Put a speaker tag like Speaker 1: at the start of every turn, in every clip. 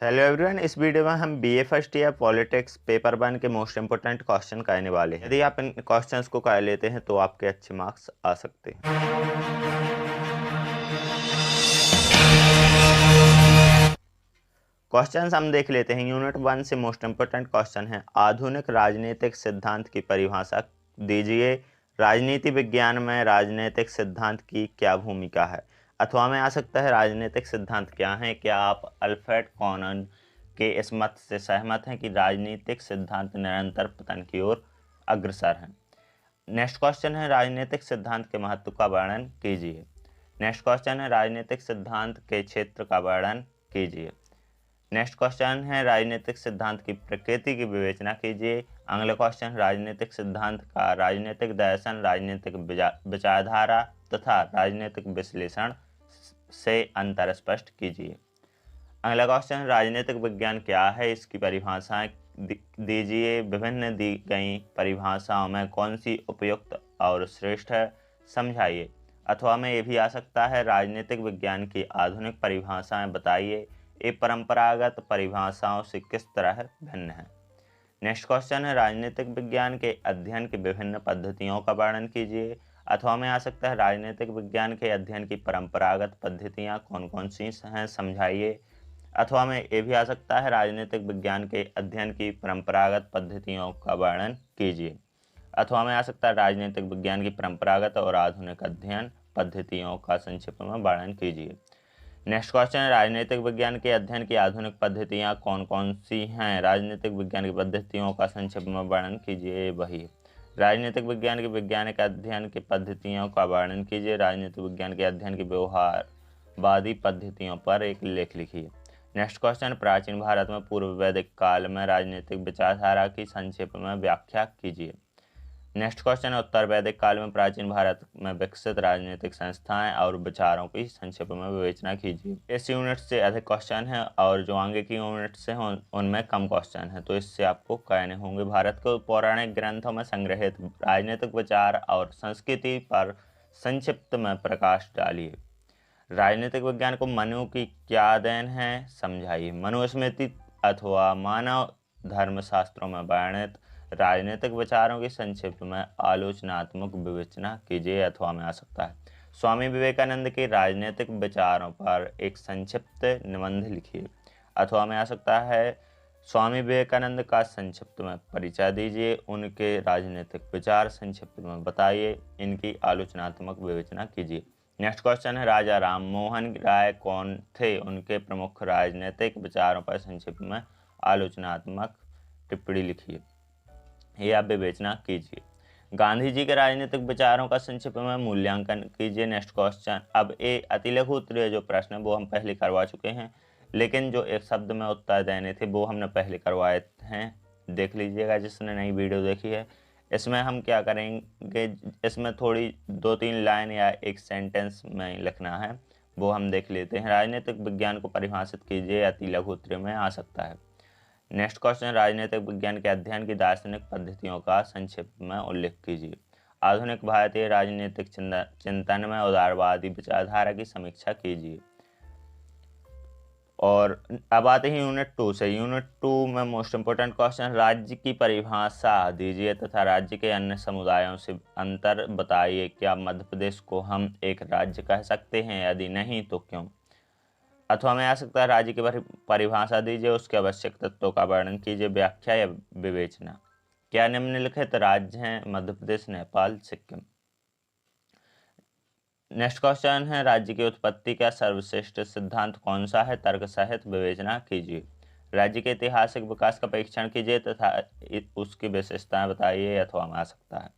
Speaker 1: Hello everyone. इस video में हम BA first year politics paper 1 के मोस्ट इंपोर्टेंट क्वेश्चन कहने वाले हैं। यदि आप इन क्वेश्चंस को कह लेते हैं तो आपके अच्छे मार्क्स आ सकते हैं। क्वेश्चंस हम देख लेते हैं। यूनिट 1 से मोस्ट इंपोर्टेंट क्वेश्चन है, आधुनिक राजनीतिक सिद्धांत की परिभाषा दीजिए। राजनीति विज्ञान में राजनीतिक सिद्धांत की क्या भूमिका है। अथवा में आ सकता है राजनीतिक सिद्धांत क्या है। क्या आप अल्फ्रेड कॉनन के इस मत से सहमत हैं कि राजनीतिक सिद्धांत निरंतर पतन की ओर अग्रसर हैं। नेक्स्ट क्वेश्चन है, राजनीतिक सिद्धांत के महत्व का वर्णन कीजिए। नेक्स्ट क्वेश्चन है, राजनीतिक सिद्धांत के क्षेत्र का वर्णन कीजिए। नेक्स्ट क्वेश्चन है, राजनीतिक सिद्धांत की प्रकृति की विवेचना कीजिए। अगला क्वेश्चन, राजनीतिक सिद्धांत का राजनीतिक दर्शन, राजनीतिक विचारधारा तथा राजनीतिक विश्लेषण से अंतर स्पष्ट कीजिए। अगला क्वेश्चन, राजनीतिक विज्ञान क्या है, इसकी परिभाषाएं दीजिए। विभिन्न दी गई परिभाषाओं में कौन सी उपयुक्त और श्रेष्ठ है, समझाइए। अथवा में ये भी आ सकता है, राजनीतिक विज्ञान की आधुनिक परिभाषाएं बताइए, ये परंपरागत परिभाषाओं से किस तरह भिन्न है। नेक्स्ट क्वेश्चन है, राजनीतिक विज्ञान के अध्ययन की विभिन्न पद्धतियों का वर्णन कीजिए। अथवा में आ सकता है, राजनीतिक विज्ञान के अध्ययन की परंपरागत पद्धतियाँ कौन कौन सी हैं, समझाइए। अथवा में ये भी आ सकता है, राजनीतिक विज्ञान के अध्ययन की परंपरागत पद्धतियों का वर्णन कीजिए। अथवा में आ सकता है, राजनीतिक विज्ञान की परंपरागत और आधुनिक अध्ययन पद्धतियों का संक्षिप्त में वर्णन कीजिए। नेक्स्ट क्वेश्चन है, राजनीतिक विज्ञान के अध्ययन की आधुनिक पद्धतियाँ कौन कौन सी हैं, राजनीतिक विज्ञान की पद्धतियों का संक्षिप्त में वर्णन कीजिए। वही राजनीतिक विज्ञान के वैज्ञानिक अध्ययन की पद्धतियों का वर्णन कीजिए। राजनीतिक विज्ञान के अध्ययन की व्यवहारवादी पद्धतियों पर एक लेख लिखिए। नेक्स्ट क्वेश्चन, प्राचीन भारत में पूर्व वैदिक काल में राजनीतिक विचारधारा की संक्षेप में व्याख्या कीजिए। नेक्स्ट क्वेश्चन है, उत्तर वैदिक काल में प्राचीन भारत में विकसित राजनीतिक संस्थाएं और विचारों की संक्षेप में विवेचना कीजिए। इस यूनिट से अधिक क्वेश्चन है और जो आगे की यूनिट से हैं उनमें कम क्वेश्चन है, तो इससे आपको कहने होंगे। भारत के पौराणिक ग्रंथों में संग्रहित राजनीतिक विचार और संस्कृति पर संक्षिप्त में प्रकाश डालिए। राजनीतिक विज्ञान को मनु की क्या देन है, समझाइए। मनुस्मृति अथवा मानव धर्मशास्त्रों में वर्णित राजनीतिक विचारों की संक्षिप्त में आलोचनात्मक विवेचना कीजिए। अथवा में आ सकता है, स्वामी विवेकानंद के राजनीतिक विचारों पर एक संक्षिप्त निबंध लिखिए। अथवा में आ सकता है, स्वामी विवेकानंद का संक्षिप्त में परिचय दीजिए, उनके राजनीतिक विचार संक्षिप्त में बताइए, इनकी आलोचनात्मक विवेचना कीजिए। नेक्स्ट क्वेश्चन है, राजा राम मोहन राय कौन थे, उनके प्रमुख राजनीतिक विचारों पर संक्षिप्त में आलोचनात्मक टिप्पणी लिखिए, ये आप विवेचना कीजिए। गांधी जी के राजनीतिक विचारों का संक्षिप्त में मूल्यांकन कीजिए। नेक्स्ट क्वेश्चन, अब ये अतिलघु उत्तरीय जो प्रश्न है वो हम पहले करवा चुके हैं, लेकिन जो एक शब्द में उत्तर देने थे वो हमने पहले करवाए हैं, देख लीजिएगा जिसने नई वीडियो देखी है। इसमें हम क्या करेंगे, इसमें थोड़ी 2-3 लाइन या एक सेंटेंस में लिखना है, वो हम देख लेते हैं। राजनीतिक विज्ञान को परिभाषित कीजिए, अति लघु उत्तरीय में आ सकता है। नेक्स्ट क्वेश्चन, राजनीतिक विज्ञान के अध्ययन की दार्शनिक पद्धतियों का संक्षिप्त में उल्लेख कीजिए। आधुनिक भारतीय राजनीतिक चिंतन में उदारवादी विचारधारा की समीक्षा कीजिए। और अब आते हैं यूनिट 2 से। यूनिट 2 में मोस्ट इंपोर्टेंट क्वेश्चन, राज्य की परिभाषा दीजिए तथा राज्य के अन्य समुदायों से अंतर बताइए। क्या मध्य प्रदेश को हम एक राज्य कह सकते हैं, यदि नहीं तो क्यों। अथवा में आ सकता है, राज्य की परिभाषा दीजिए, उसके आवश्यक तत्वों का वर्णन कीजिए, व्याख्या या विवेचना। क्या निम्नलिखित राज्य हैं, मध्य प्रदेश, नेपाल, सिक्किम। नेक्स्ट क्वेश्चन है, राज्य की उत्पत्ति का सर्वश्रेष्ठ सिद्धांत कौन सा है, तर्क सहित विवेचना कीजिए। राज्य के ऐतिहासिक विकास का परीक्षण कीजिए तथा उसकी विशेषताएं बताइए। अथवा में आ सकता है।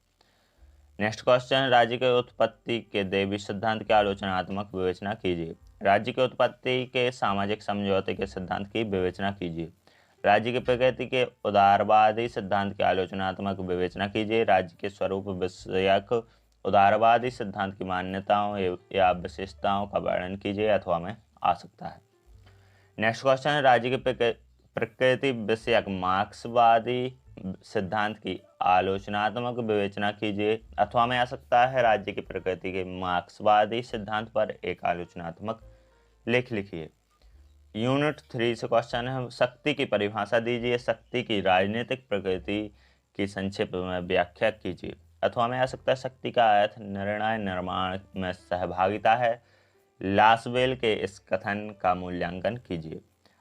Speaker 1: नेक्स्ट क्वेश्चन, राज्य के उत्पत्ति के देवी सिद्धांत की आलोचनात्मक विवेचना कीजिए। राज्य की उत्पत्ति के सामाजिक समझौते के सिद्धांत की विवेचना कीजिए। राज्य की प्रकृति के उदारवादी सिद्धांत की आलोचनात्मक विवेचना कीजिए। राज्य के स्वरूप विषयक उदारवादी सिद्धांत की मान्यताओं या विशेषताओं का वर्णन कीजिए। अथवा में आ सकता है। नेक्स्ट क्वेश्चन है, राज्य की प्रकृति विषयक मार्क्सवादी सिद्धांत की आलोचनात्मक विवेचना कीजिए। अथवा में आ सकता है, राज्य की प्रकृति के मार्क्सवादी सिद्धांत पर एक आलोचनात्मक लेख लिखिए। यूनिट 3 से क्वेश्चन है, शक्ति की परिभाषा दीजिए, शक्ति की राजनीतिक प्रकृति की संक्षिप्त में व्याख्या कीजिए। अथवा में आ सकता है शक्ति का अर्थ निर्णय निर्माण में सहभागिता है, लासवेल के इस कथन का मूल्यांकन कीजिए।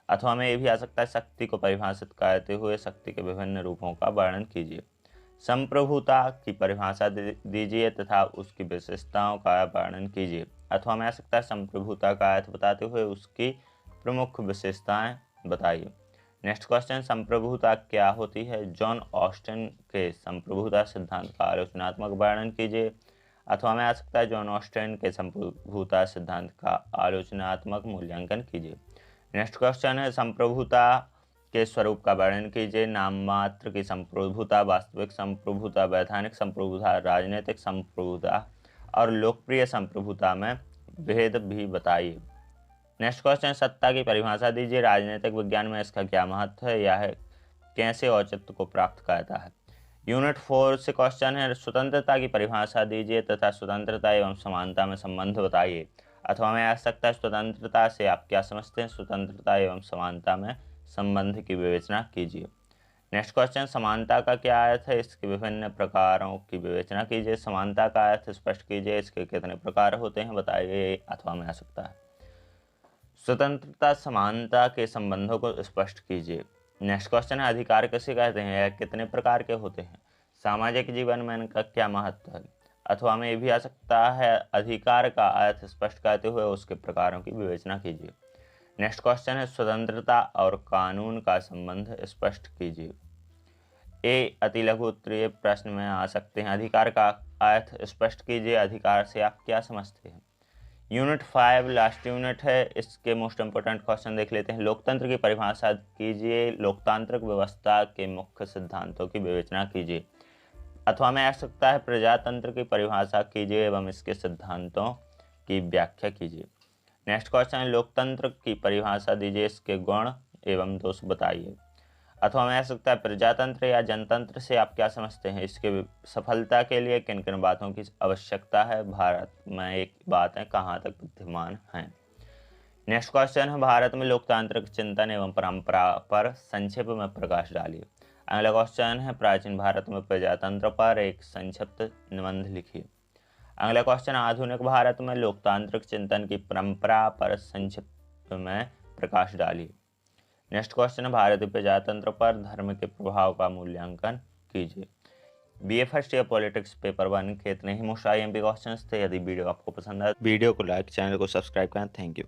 Speaker 1: अथवा में ये भी आ सकता है शक्ति को परिभाषित करते हुए शक्ति के विभिन्न रूपों का वर्णन कीजिए। संप्रभुता की परिभाषा दीजिए तथा उसकी विशेषताओं का वर्णन कीजिए। अथवा में आ सकता है संप्रभुता का अर्थ बताते हुए उसकी प्रमुख विशेषताएं बताइए। नेक्स्ट क्वेश्चन, संप्रभुता क्या होती है? जॉन ऑस्टिन के संप्रभुता सिद्धांत का आलोचनात्मक वर्णन कीजिए। अथवा में आ सकता है जॉन ऑस्टिन के संप्रभुता सिद्धांत का आलोचनात्मक मूल्यांकन कीजिए। नेक्स्ट क्वेश्चन है, संप्रभुता के स्वरूप का वर्णन कीजिए। नाम मात्र की संप्रभुता, वास्तविक संप्रभुता, वैधानिक संप्रभुता, राजनीतिक संप्रभुता और लोकप्रिय संप्रभुता में भेद भी बताइए। नेक्स्ट क्वेश्चन, सत्ता की परिभाषा दीजिए। राजनीतिक विज्ञान में इसका क्या महत्व है? यह कैसे औचित्य को प्राप्त करता है? यूनिट 4 से क्वेश्चन है, स्वतंत्रता की परिभाषा दीजिए तथा स्वतंत्रता एवं समानता में संबंध बताइए। अथवा में आ सकता है स्वतंत्रता से आप क्या समझते हैं? स्वतंत्रता एवं समानता में संबंध की विवेचना कीजिए। नेक्स्ट क्वेश्चन, समानता का क्या अर्थ है? इसके विभिन्न प्रकारों की विवेचना कीजिए। समानता का अर्थ स्पष्ट कीजिए। इसके कितने प्रकार होते हैं बताइए। अथवा में आ सकता है स्वतंत्रता समानता के संबंधों को स्पष्ट कीजिए। नेक्स्ट क्वेश्चन है, अधिकार किसे कहते हैं? यह कितने प्रकार के होते हैं? सामाजिक जीवन में इनका क्या महत्व है? अथवा में ये भी आ सकता है अधिकार का अर्थ स्पष्ट करते हुए उसके प्रकारों की विवेचना कीजिए। नेक्स्ट क्वेश्चन है, स्वतंत्रता और कानून का संबंध स्पष्ट कीजिए। ए अति लघु उत्तरीय प्रश्न में आ सकते हैं, अधिकार का अर्थ स्पष्ट कीजिए। अधिकार से आप क्या समझते हैं? यूनिट 5 लास्ट यूनिट है, इसके मोस्ट इंपोर्टेंट क्वेश्चन देख लेते हैं। लोकतंत्र की परिभाषा कीजिए। लोकतांत्रिक व्यवस्था के मुख्य सिद्धांतों की विवेचना कीजिए। अथवा में आ सकता है प्रजातंत्र की परिभाषा कीजिए एवं इसके सिद्धांतों की व्याख्या कीजिए। नेक्स्ट क्वेश्चन है, लोकतंत्र की परिभाषा दीजिए, इसके गुण एवं दोष बताइए। अथवा में आ सकता है प्रजातंत्र या जनतंत्र से आप क्या समझते हैं? इसके सफलता के लिए किन किन बातों की आवश्यकता है? भारत में एक बातें कहाँ तक विद्यमान हैं? नेक्स्ट क्वेश्चन है, भारत में लोकतांत्रिक चिंतन एवं परंपरा पर संक्षेप में प्रकाश डालिए। अगला क्वेश्चन है, प्राचीन भारत में प्रजातंत्र पर एक संक्षिप्त निबंध लिखिए। अगला क्वेश्चन, आधुनिक भारत में लोकतांत्रिक चिंतन की परंपरा पर संक्षिप्त में प्रकाश डालिए। नेक्स्ट क्वेश्चन है, भारतीय प्रजातंत्र पर धर्म के प्रभाव का मूल्यांकन कीजिए। BA first year politics paper 1 के इतने ही मोस्ट IMP क्वेश्चंस थे। यदि वीडियो आपको पसंद आए वीडियो को लाइक, चैनल को सब्सक्राइब करें। Thank you.